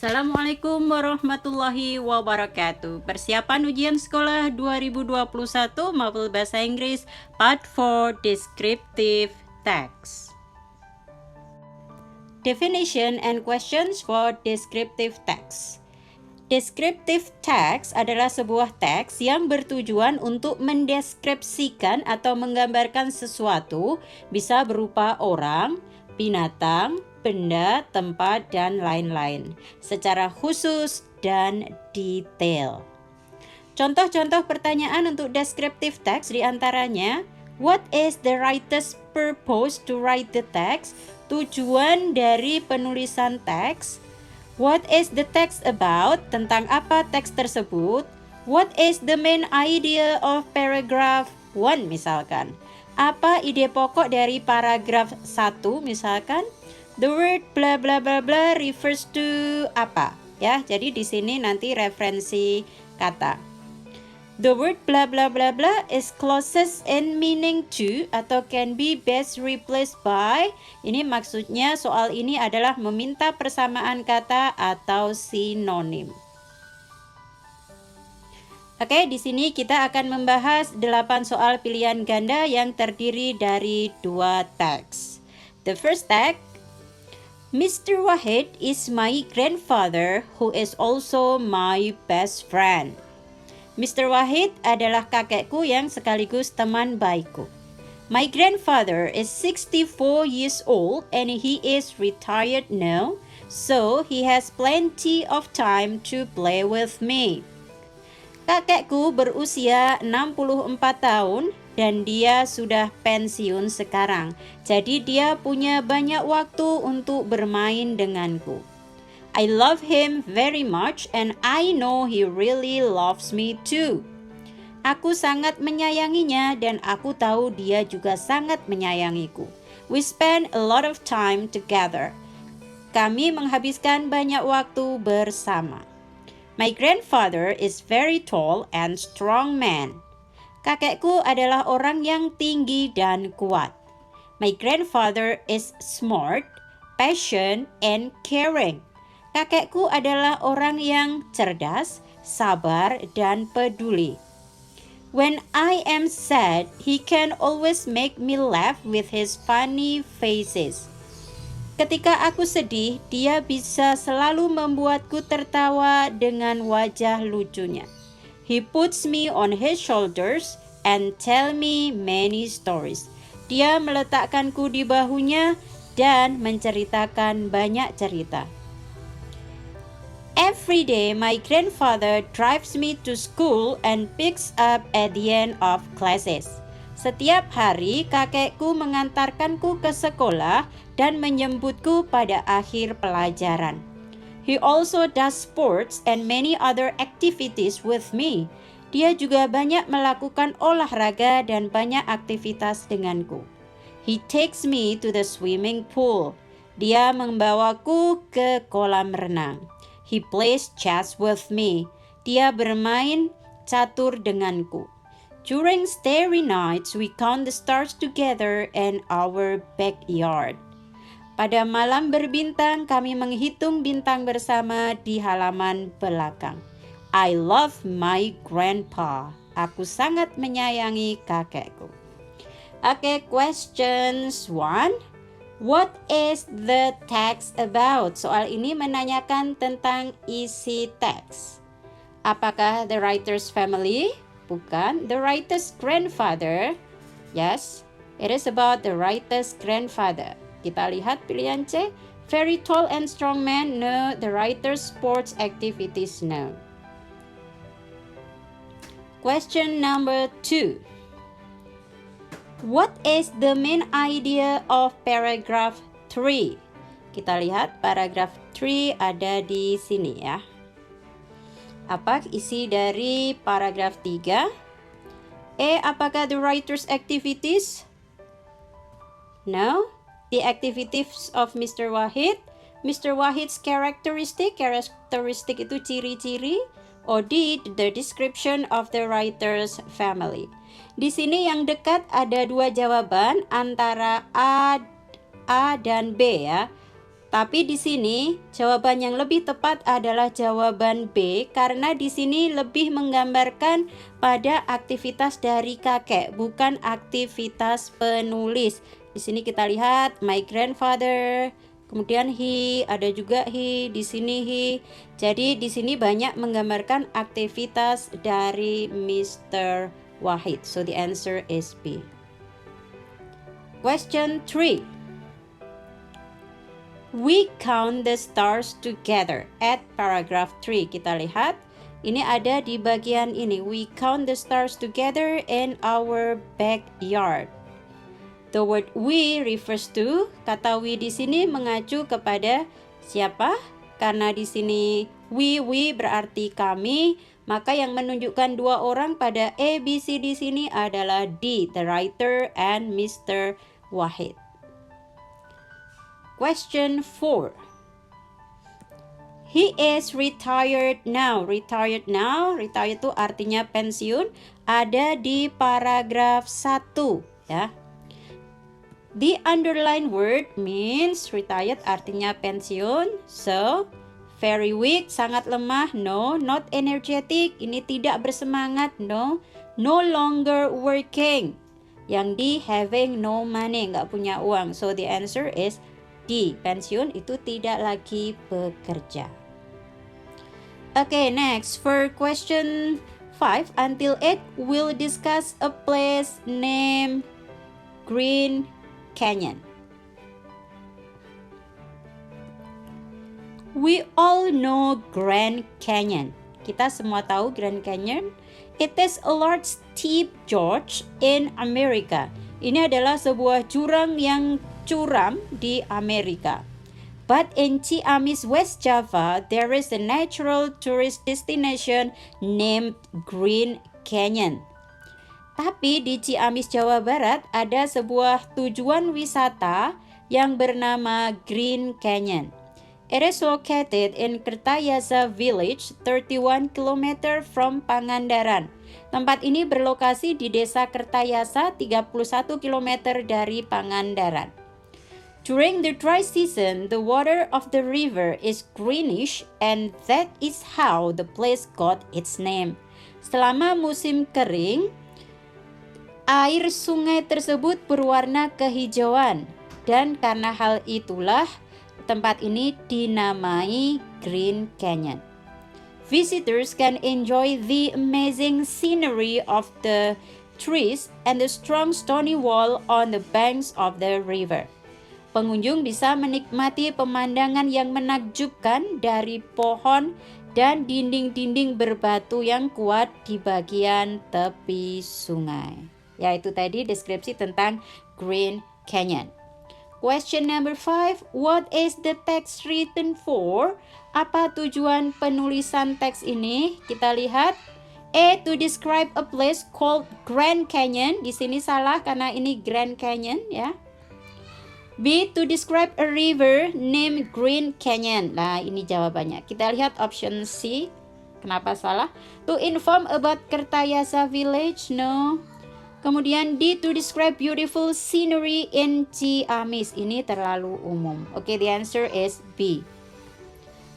Assalamualaikum warahmatullahi wabarakatuh. Persiapan ujian sekolah 2021 Mapel Bahasa Inggris Part 4 Descriptive Text. Definition and questions for descriptive text. Descriptive text adalah sebuah teks yang bertujuan untuk mendeskripsikan atau menggambarkan sesuatu, bisa berupa orang, binatang, benda, tempat, dan lain-lain, secara khusus dan detail. Contoh-contoh pertanyaan untuk descriptive text diantaranya, what is the writer's purpose to write the text? Tujuan dari penulisan teks. What is the text about? Tentang apa teks tersebut? What is the main idea of paragraph 1 misalkan? Apa ide pokok dari paragraf 1 misalkan? The word bla bla bla bla refers to apa? Ya, jadi di sini nanti referensi kata. The word bla bla bla bla is closest in meaning to atau can be best replaced by. Ini maksudnya soal ini adalah meminta persamaan kata atau sinonim. Oke, di sini kita akan membahas 8 soal pilihan ganda yang terdiri dari 2 teks. The first text, Mr. Wahid is my grandfather who is also my best friend. Mr. Wahid adalah kakekku yang sekaligus teman baikku. My grandfather is 64 years old and he is retired now, so he has plenty of time to play with me. Kakekku berusia 64 tahun dan dia sudah pensiun sekarang, jadi dia punya banyak waktu untuk bermain denganku. I love him very much and I know he really loves me too. Aku sangat menyayanginya dan aku tahu dia juga sangat menyayangiku. We spend a lot of time together. Kami menghabiskan banyak waktu bersama. My grandfather is very tall and strong man. Kakekku adalah orang yang tinggi dan kuat. My grandfather is smart, passionate, and caring. Kakekku adalah orang yang cerdas, sabar, dan peduli. When I am sad, he can always make me laugh with his funny faces. Ketika aku sedih, dia bisa selalu membuatku tertawa dengan wajah lucunya. He puts me on his shoulders and tell me many stories. Dia meletakkanku di bahunya dan menceritakan banyak cerita. Every day, my grandfather drives me to school and picks up at the end of classes. Setiap hari, kakekku mengantarkanku ke sekolah dan menjemputku pada akhir pelajaran. He also does sports and many other activities with me. Dia juga banyak melakukan olahraga dan banyak aktivitas denganku. He takes me to the swimming pool. Dia membawaku ke kolam renang. He plays chess with me. Dia bermain catur denganku. During starry nights, we count the stars together in our backyard. Pada malam berbintang, kami menghitung bintang bersama di halaman belakang. I love my grandpa. Aku sangat menyayangi kakekku. Okay, questions 1. What is the text about? Soal ini menanyakan tentang isi teks. Apakah the writer's family? Bukan. The writer's grandfather? Yes, it is about the writer's grandfather. Kita lihat pilihan C. Very tall and strong man? No. The writer's sports activities? No. Question number 2. What is the main idea of paragraph 3? Kita lihat paragraph 3 ada di sini ya. Apa isi dari paragraf 3? Apakah the writer's activities? No. The activities of Mr. Wahid. Mr. Wahid's characteristic itu ciri-ciri. D. The description of the writer's family. Di sini yang dekat ada 2 jawaban antara A dan B ya. Tapi di sini jawaban yang lebih tepat adalah jawaban B karena di sini lebih menggambarkan pada aktivitas dari kakek, bukan aktivitas penulis. Di sini kita lihat my grandfather, kemudian he, ada juga he, di sini he. Jadi di sini banyak menggambarkan aktivitas dari Mr. Wahid. So the answer is B. Question 3. We count the stars together at paragraph 3. Kita lihat, ini ada di bagian ini. We count the stars together in our backyard. The word we refers to, kata we di sini mengacu kepada siapa? Karena di sini we berarti kami, maka yang menunjukkan dua orang pada A, B, C di sini adalah D, the writer and Mr. Wahid. Question 4. He is retired now. Retired now, retired itu artinya pensiun, ada di paragraf 1 ya. The underlined word means retired artinya pensiun. So, very weak, sangat lemah, no. Not energetic, ini tidak bersemangat, no. No longer working, yang di having no money, nggak punya uang. So, the answer is D, pensiun itu tidak lagi bekerja. Okay, next for question 5 until 8, we'll discuss a place named Green Canyon. We all know Grand Canyon. Kita semua tahu Grand Canyon. It is a large steep gorge in America. Ini adalah sebuah jurang yang curam di Amerika. But in Ciamis, West Java, there is a natural tourist destination named Green Canyon. Tapi di Ciamis, Jawa Barat, ada sebuah tujuan wisata yang bernama Green Canyon. It is located in Kertayasa Village, 31 km from Pangandaran. Tempat ini berlokasi di desa Kertayasa, 31 km dari Pangandaran. During the dry season, the water of the river is greenish and that is how the place got its name. Selama musim kering, air sungai tersebut berwarna kehijauan dan karena hal itulah tempat ini dinamai Green Canyon. Visitors can enjoy the amazing scenery of the trees and the strong stony wall on the banks of the river. Pengunjung bisa menikmati pemandangan yang menakjubkan dari pohon dan dinding-dinding berbatu yang kuat di bagian tepi sungai. Yaitu tadi deskripsi tentang Green Canyon. Question number 5. What is the text written for? Apa tujuan penulisan teks ini? Kita lihat. A. To describe a place called Grand Canyon. Di sini salah karena ini Grand Canyon ya. B. To describe a river named Green Canyon. Nah, ini jawabannya. Kita lihat option C. Kenapa salah? To inform about Kertayasa Village. No. Kemudian D. To describe beautiful scenery in Ciamis. Ini terlalu umum. Okay, the answer is B.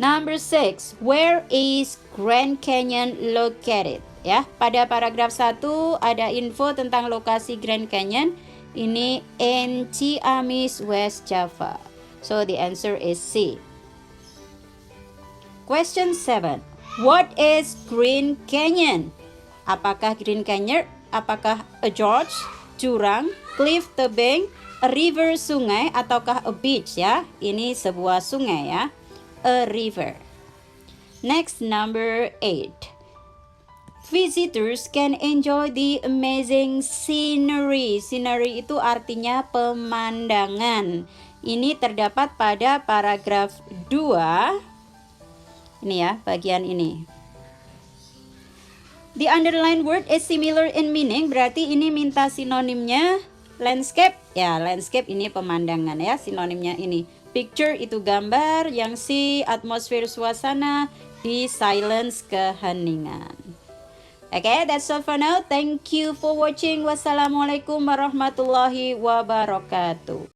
Number 6. Where is Grand Canyon located? Ya, pada paragraf 1 ada info tentang lokasi Grand Canyon. Ini in Ciamis, West Java. So the answer is C. Question 7. What is Green Canyon? Apakah Green Canyon? Apakah a gorge, jurang, cliff, tebing, a river, sungai, ataukah a beach ya? Ini sebuah sungai ya. A river. Next, number 8. Visitors can enjoy the amazing scenery. Scenery itu artinya pemandangan. Ini terdapat pada paragraf 2. Ini ya, bagian ini. The underlined word is similar in meaning, berarti ini minta sinonimnya landscape. Ya, landscape ini pemandangan ya, sinonimnya ini. Picture itu gambar, yang C atmosfer suasana, di silence keheningan. Okay, that's all for now. Thank you for watching. Wassalamualaikum warahmatullahi wabarakatuh.